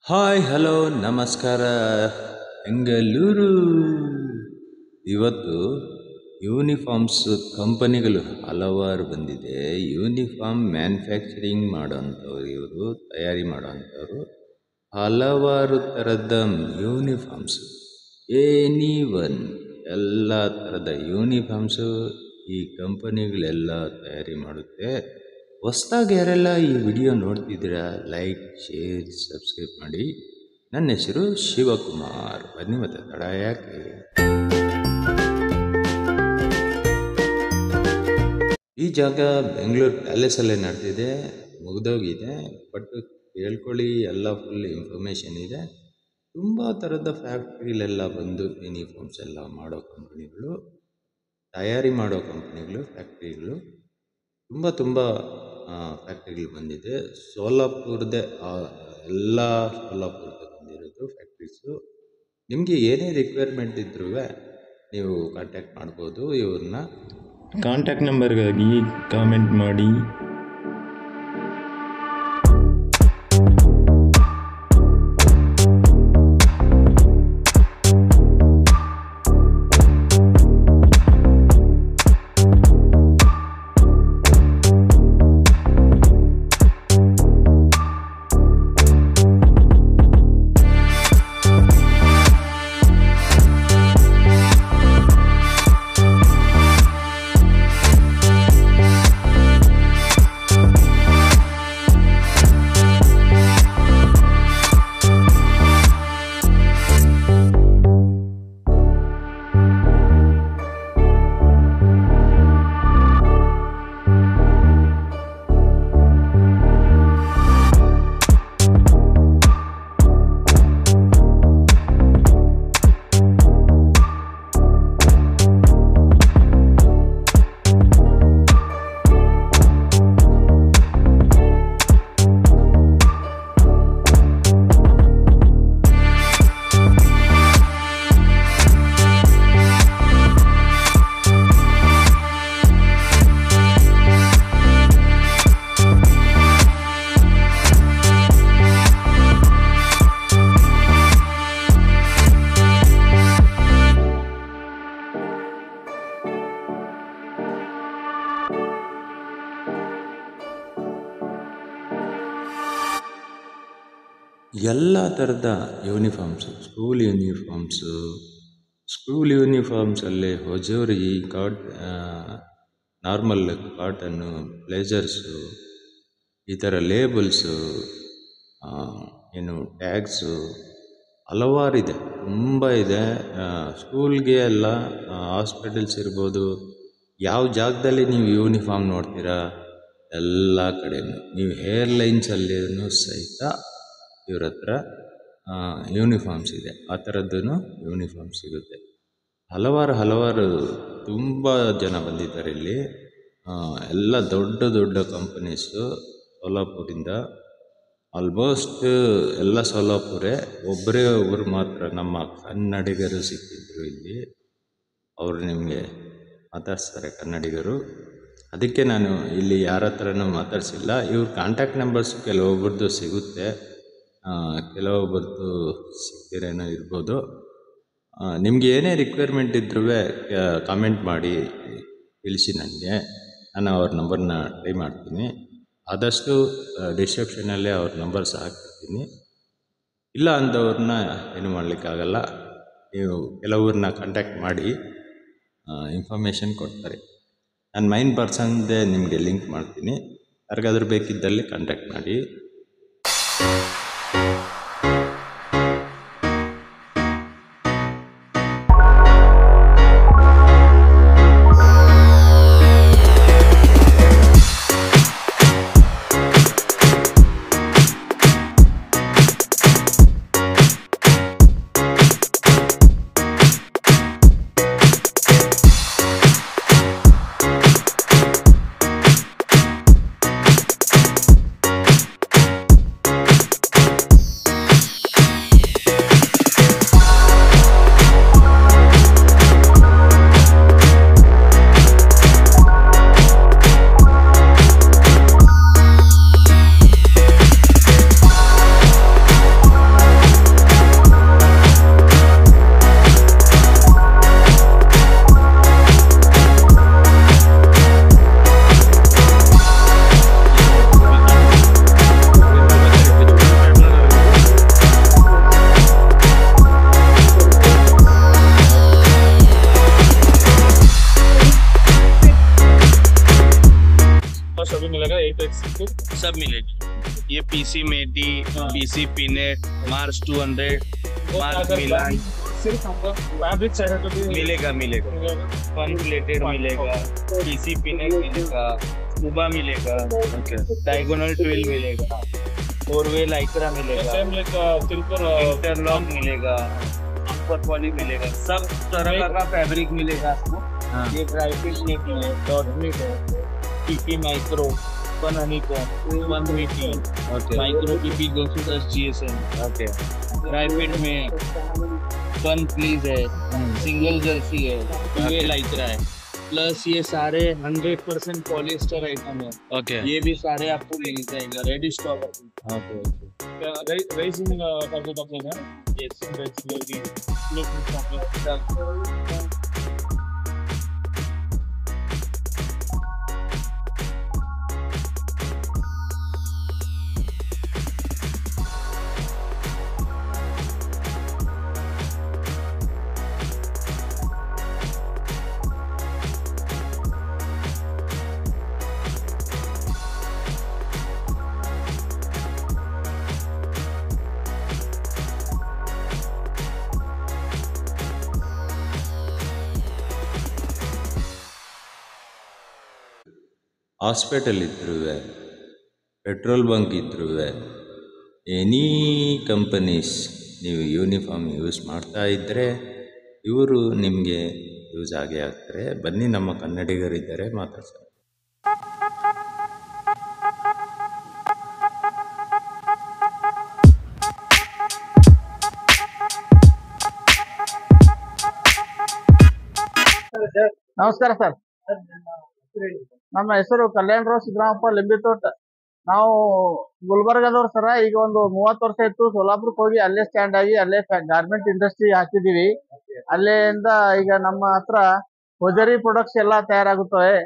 Hi hello ನಮಸ್ಕಾರ ಬೆಂಗಳೂರು. ಇವತ್ತು uniforms ಕಂಪನಿಗಳು ಹಲವಾರು ಬಂದಿದೆ. ಯೂನಿಫಾರ್ಮ್ ಮ್ಯಾನುಫ್ಯಾಕ್ಚರಿಂಗ್ ಮಾಡೋಂಥವ್ರು, ಇವರು ತಯಾರಿ ಮಾಡೋಂಥವ್ರು. ಹಲವಾರು ಥರದ ಯೂನಿಫಾರ್ಮ್ಸ್, ಎನಿ ಒನ್ ಎಲ್ಲ ಥರದ ಯೂನಿಫಾರ್ಮ್ಸು ಈ ಕಂಪನಿಗಳೆಲ್ಲ ತಯಾರಿ ಮಾಡುತ್ತೆ. ಹೊಸ್ದಾಗಿ ಯಾರೆಲ್ಲ ಈ ವಿಡಿಯೋ ನೋಡ್ತಿದ್ದೀರಾ, ಲೈಕ್, ಶೇರ್, ಸಬ್ಸ್ಕ್ರೈಬ್ ಮಾಡಿ. ನನ್ನ ಹೆಸರು ಶಿವಕುಮಾರ್. ಬನ್ನಿ ಮತ್ತೆ ತಡ ಯಾಕೆ. ಈ ಜಾಗ ಬೆಂಗಳೂರು ಪ್ಯಾಲೇಸಲ್ಲೇ ನಡೆದಿದೆ, ಮುಗಿದೋಗಿದೆ. ಬಟ್ ಹೇಳ್ಕೊಳ್ಳಿ, ಎಲ್ಲ ಫುಲ್ ಇನ್ಫಾರ್ಮೇಷನ್ ಇದೆ. ತುಂಬ ಥರದ ಫ್ಯಾಕ್ಟ್ರಿಲೆಲ್ಲ ಬಂದು ಯೂನಿಫಾರ್ಮ್ಸ್ ಎಲ್ಲ ಮಾಡೋ ಕಂಪ್ನಿಗಳು, ತಯಾರಿ ಮಾಡೋ ಕಂಪ್ನಿಗಳು, ಫ್ಯಾಕ್ಟ್ರಿಗಳು ತುಂಬ ಫ್ಯಾಕ್ಟ್ರಿಗಳು ಬಂದಿದೆ. ಸೋಲಾಪುರದೇ ಎಲ್ಲ ಸೋಲಾಪುರದೇ ಬಂದಿರೋದು ಫ್ಯಾಕ್ಟ್ರೀಸು. ನಿಮಗೆ ಏನೇ ರಿಕ್ವೈರ್ಮೆಂಟ್ ಇದ್ರೂ ನೀವು ಕಾಂಟ್ಯಾಕ್ಟ್ ಮಾಡ್ಬೋದು ಇವ್ರನ್ನ. ಕಾಂಟ್ಯಾಕ್ಟ್ ನಂಬರ್ಗಾಗಿ ಕಾಮೆಂಟ್ ಮಾಡಿ. ಎಲ್ಲ ಥರದ ಯೂನಿಫಾರ್ಮ್ಸು, ಸ್ಕೂಲ್ ಯೂನಿಫಾರ್ಮ್ಸಲ್ಲಿ ಹೊಜೋರಿ, ನಾರ್ಮಲ್ ಕಾಟನ್ನು, ಬ್ಲೇಜರ್ಸು, ಈ ಥರ ಲೇಬಲ್ಸು, ಟ್ಯಾಗ್ಸು ಹಲವಾರಿದೆ, ತುಂಬ ಇದೆ. ಸ್ಕೂಲ್ಗೆ ಎಲ್ಲ, ಹಾಸ್ಪಿಟಲ್ಸ್ ಇರ್ಬೋದು, ಯಾವ ಜಾಗದಲ್ಲಿ ನೀವು ಯೂನಿಫಾರ್ಮ್ ನೋಡ್ತೀರಾ ಎಲ್ಲ ಕಡೆಯೂ, ನೀವು ಏರ್ಲೈನ್ಸಲ್ಲಿನೂ ಸಹಿತ ಇವ್ರ ಹತ್ರ ಯೂನಿಫಾರ್ಮ್ಸ್ ಇದೆ. ಆ ಥರದ್ದೂ ಯೂನಿಫಾರ್ಮ್ ಸಿಗುತ್ತೆ. ಹಲವಾರು ತುಂಬ ಜನ ಬಂದಿದ್ದಾರೆ ಇಲ್ಲಿ. ಎಲ್ಲ ದೊಡ್ಡ ಕಂಪನೀಸು ಸೋಲಾಪುರಿಂದ. ಆಲ್ಮೋಸ್ಟ್ ಎಲ್ಲ ಸೋಲಾಪುರೇ. ಒಬ್ಬರು ಮಾತ್ರ ನಮ್ಮ ಕನ್ನಡಿಗರು ಸಿಕ್ಕಿದ್ರು ಇಲ್ಲಿ. ಅವರು ನಿಮಗೆ ಮಾತಾಡ್ಸ್ತಾರೆ, ಕನ್ನಡಿಗರು. ಅದಕ್ಕೆ ನಾನು ಇಲ್ಲಿ ಯಾರ ಹತ್ರನೂ ಮಾತಾಡ್ಸಿಲ್ಲ. ಇವ್ರ ಕಾಂಟ್ಯಾಕ್ಟ್ ನಂಬರ್ಸು ಕೆಲವೊಬ್ಬರದ್ದು ಸಿಗುತ್ತೆ, ಕೆಲವೊಬ್ಬರದ್ದು ಸಿಗ್ತಿರೇನೋ ಇರ್ಬೋದು. ನಿಮಗೆ ಏನೇ ರಿಕ್ವೈರ್ಮೆಂಟ್ ಇದ್ರೂ ಕಾಮೆಂಟ್ ಮಾಡಿ ತಿಳಿಸಿ ನನಗೆ. ನಾನು ಅವ್ರ ನಂಬರ್ನ ಟ್ರೈ ಮಾಡ್ತೀನಿ. ಆದಷ್ಟು ಡಿಸ್ಕ್ರಿಪ್ಷನಲ್ಲೇ ಅವ್ರ ನಂಬರ್ಸ್ ಹಾಕ್ತಿರ್ತೀನಿ. ಇಲ್ಲ ಅಂದವ್ರನ್ನ ಏನು ಮಾಡಲಿಕ್ಕಾಗಲ್ಲ. ನೀವು ಕೆಲವ್ರನ್ನ ಕಾಂಟ್ಯಾಕ್ಟ್ ಮಾಡಿ ಇನ್ಫಾರ್ಮೇಷನ್ ಕೊಡ್ತಾರೆ. ನಾನು ಮೈನ್ ಪರ್ಸನ್ದೇ ನಿಮಗೆ ಲಿಂಕ್ ಮಾಡ್ತೀನಿ. ಯಾರಿಗಾದ್ರೂ ಬೇಕಿದ್ದಲ್ಲಿ ಕಾಂಟ್ಯಾಕ್ಟ್ ಮಾಡಿ. मेटी, PC Pinet, Mars 200, Mars Milan सिर्फ हमको फैब्रिक चाहिए मिलेगा फन प्लेटेड मिलेगा, PC Pinet मिलेगा, स्कूबा मिलेगा, डायगोनल ट्विल मिलेगा, 4-वे लाइक्रा मिलेगा, सेम लाइक सिल्वर इंटरलॉक मिलेगा, कंफर्ट पॉली मिलेगा, सब तरह का फैब्रिक मिलेगा आपको। ये ड्राई फिट नेक है, डॉट नेक है, PP micro, fun honeycomb, fun मीटी, micro PP 210 GSM, dry fit में फन प्लीज है, सिंगल जर्सी है, 2-वे लाइक्रा है, प्लस ये सारे 100% पॉलिस्टर आइटम है। ये भी सारे आपको मिल जाएगा ready stock. raising target of the Yes. Hospital ಇದ್ರೂ ಪೆಟ್ರೋಲ್ ಬಂಕ್ ಇದ್ರೂ ಎನಿ ಕಂಪನೀಸ್ ನೀವು ಯೂನಿಫಾರ್ಮ್ ಯೂಸ್ ಮಾಡ್ತಾ ಇದ್ದರೆ ಇವರು ನಿಮಗೆ ಯೂಸ್ ಆಗೇ ಆಗ್ತಾರೆ. ಬನ್ನಿ, ನಮ್ಮ ಕನ್ನಡಿಗರಿದ್ದಾರೆ, ಮಾತಾಡ್ತಾರೆ. ನಮಸ್ಕಾರ ಸರ್. ನಮ್ಮ ಹೆಸರು ಕಲ್ಯಾಣರಾವ್ ಸಿದ್ದರಾಮಪ್ಪ ಲಿಂಬಿತೋಟ. ನಾವು ಗುಲ್ಬರ್ಗದವ್ರು ಸರ. ಈಗ ಒಂದು 30 ವರ್ಷ ಇತ್ತು. ಸೋಲಾಪುರಕ್ಕೆ ಹೋಗಿ ಅಲ್ಲೇ ಸ್ಟ್ಯಾಂಡ್ ಆಗಿ ಅಲ್ಲೇ ಗಾರ್ಮೆಂಟ್ ಇಂಡಸ್ಟ್ರಿ ಹಾಕಿದೀವಿ. ಅಲ್ಲೇಯಿಂದ ಈಗ ನಮ್ಮ ಹತ್ರ ಹೋಜರಿ ಪ್ರಾಡಕ್ಟ್ಸ್ ಎಲ್ಲ ತಯಾರಾಗುತ್ತವೆ.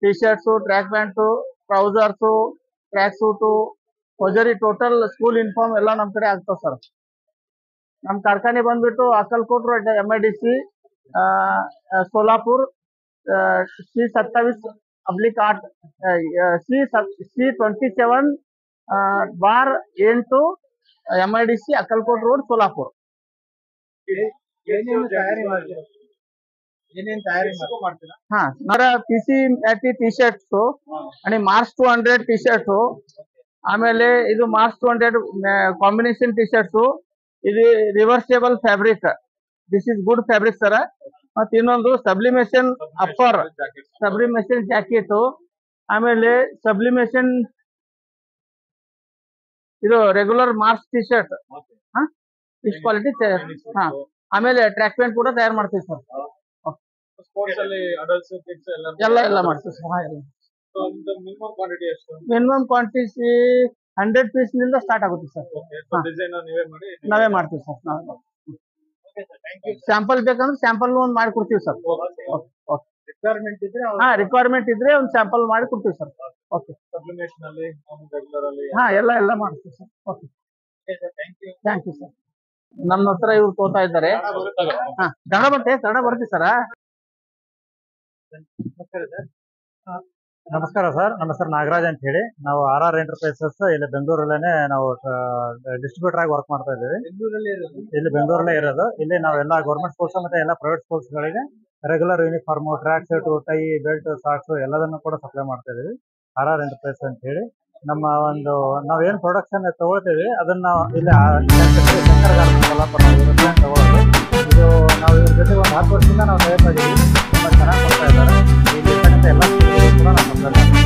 T shirts, track pants, trousers, track suit, hosiery total school uniform ಎಲ್ಲ ನಮ್ಮ ಕಡೆ ಆಗ್ತಾವ ಸರ್. ನಮ್ಮ ಕಾರ್ಖಾನೆ ಬಂದ್ಬಿಟ್ಟು Akkalkot road MIDC Solapur C27/8 C27/8 MIDC Akkalkot road Solapur. हाँ, नरा PC MAT टी शर्ट्स आणि मार्च 200 टी शर्ट्स, ಆಮೇಲೆ ಇದು ಮಾರ್ಚ್ 200 ಕಾಂಬಿನೇಷನ್ ಟಿ ಶರ್ಟ್ಸ್. ಇದು reversible fabric. This is good fabric sir. ಮತ್ತೆ ಇನ್ನೊಂದು ಸಬ್ಲಿಮೇಷನ್ ಅಪ್ಪರ್, ಸಬ್ಲಿಮೇಷನ್ ಜಾಕೆಟ್, ಆಮೇಲೆ ಸಬ್ಲಿಮೇಷನ್ ಇದು ರೆಗ್ಯುಲರ್ ಮಾರ್ಚ್ ಟಿ ಶರ್ಟ್. ಇಷ್ಟು ಕ್ವಾಲಿಟಿ. ಹಾ, ಆಮೇಲೆ ಟ್ರ್ಯಾಕ್ ಪ್ಯಾಂಟ್ ಕೂಡ ತಯಾರು ಮಾಡ್ತೀವಿ ಸರ್. ಎಲ್ಲ ಮಾಡ್ತೀವಿ ಸರ್. ಮಿನಿಮಮ್ ಕ್ವಾಂಟಿಟಿ 100 ಪೀಸ್ ನಿಂದ ಸ್ಟಾರ್ಟ್ ಆಗುತ್ತೆ ಸರ್. ನಾವೇ ಮಾಡ್ತೀವಿ ಸರ್. ಸ್ಯಾಂಪಲ್ ಬೇಕಂದ್ರೆ ಸ್ಯಾಂಪಲ್ ಒಂದು ಮಾಡಿ ಕೊಡ್ತೀವಿ ಸರ್. ರಿಕ್ವೈರ್ಮೆಂಟ್ ಇದ್ರೆ ಒಂದು ಸ್ಯಾಂಪಲ್ ಮಾಡಿ ಕೊಡ್ತೀವಿ ಸರ್. ಓಕೆ, ಹಾ, ಎಲ್ಲ ಮಾಡ್ತೀವಿ sir. Okay, thank you sir. ನಮ್ಮ ಹತ್ರ ಇವ್ರು ತೋತಾ ಇದ್ದಾರೆ. ಹಾ, ಕನ್ನಡ ಬರ್ತೀವಿ ಸರ. ನಮಸ್ಕಾರ ಸರ್. ನಮ್ಮ ಹೆಸರು ನಾಗರಾಜ್ ಅಂತ ಹೇಳಿ. ನಾವು RR ಎಂಟರ್ಪ್ರೈಸಸ್ ಇಲ್ಲಿ ಬೆಂಗಳೂರಲ್ಲೇ ನಾವು ಡಿಸ್ಟ್ರಿಬ್ಯೂಟರ್ ಆಗಿ ವರ್ಕ್ ಮಾಡ್ತಾ ಇದ್ದೀವಿ. ಇಲ್ಲಿ ಬೆಂಗಳೂರಲ್ಲೇ ಇರೋದು. ಇಲ್ಲಿ ನಾವೆಲ್ಲ ಗೌರ್ಮೆಂಟ್ ಸ್ಕೂಲ್ಸ್ ಮತ್ತೆ ಎಲ್ಲ ಪ್ರೈವೇಟ್ ಸ್ಕೂಲ್ಸ್ ಗಳಿಗೆ regular uniform, track shirt, tie, belt, socks ಎಲ್ಲದನ್ನು ಕೂಡ ಸಪ್ಲೈ ಮಾಡ್ತಾ ಇದೀವಿ. RR ಎಂಟರ್ಪ್ರೈಸ್ ಅಂತ ಹೇಳಿ. ನಮ್ಮ ಒಂದು ನಾವೇನು ಪ್ರೊಡಕ್ಷನ್ ತಗೊಳ್ತೀವಿ ಅದನ್ನ ಇಲ್ಲಿ ಶಂಕರ್ ಗಾರ್ಮೆಂಟ್ಸ್ ತಗೊಳ್ಳೋದು. ಇದು ನಾವು ಇದ್ರ ಜೊತೆ ಒಂದು 10 ವರ್ಷದಿಂದ ನಾವು ಪ್ರಯತ್ನ ಇದ್ದೀವಿ. ತುಂಬ ಚೆನ್ನಾಗಿ ಕೊಡ್ತಾ ಇದ್ದಾರೆ. ಇಲ್ಲಿ ಎಲ್ಲ ಕೂಡ ನಾವು ಸಪ್ಲೈ ಮಾಡ್ತೀವಿ.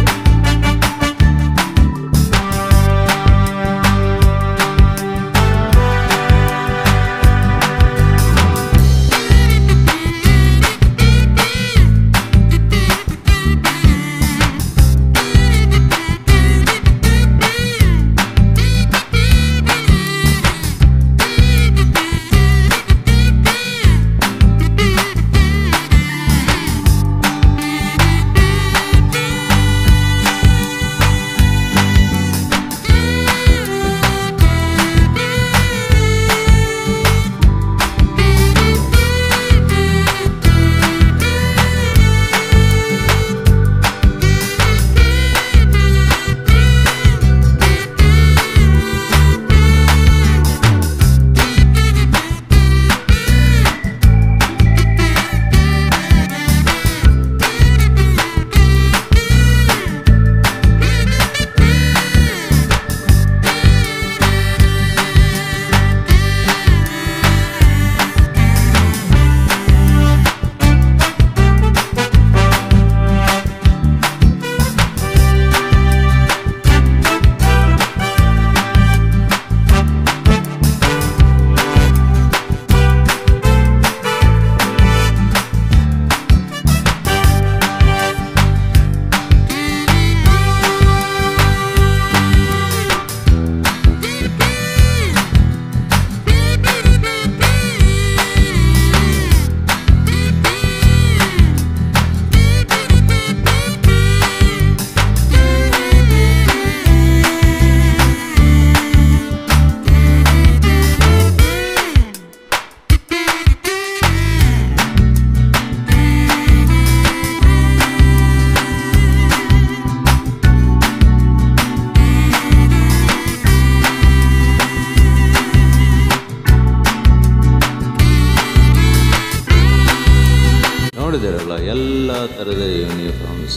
ನೋಡಿದಿರಲ್ಲ ಎಲ್ಲ ಥರದ ಯೂನಿಫಾರ್ಮ್ಸ್,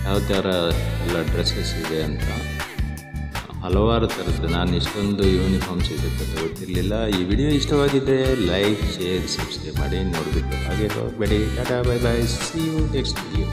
ಯಾವ ಥರ ಎಲ್ಲ ಡ್ರೆಸ್ಸಸ್ ಇದೆ ಅಂತ. ಹಲವಾರು ಥರದ್ದು, ನಾನು ಇಷ್ಟೊಂದು ಯೂನಿಫಾರ್ಮ್ಸ್ ಇದೆ ಅಂತ ಗೊತ್ತಿರಲಿಲ್ಲ. ಈ ವಿಡಿಯೋ ಇಷ್ಟವಾಗಿದ್ದರೆ ಲೈಕ್, ಶೇರ್, ಸಬ್ಸ್ಕ್ರೈಬ್ ಮಾಡಿ ನೋಡಿಬಿಟ್ಟು ಹಾಗೆ ಹೋಗಬೇಡಿ. Tata, bye bye, see you next video.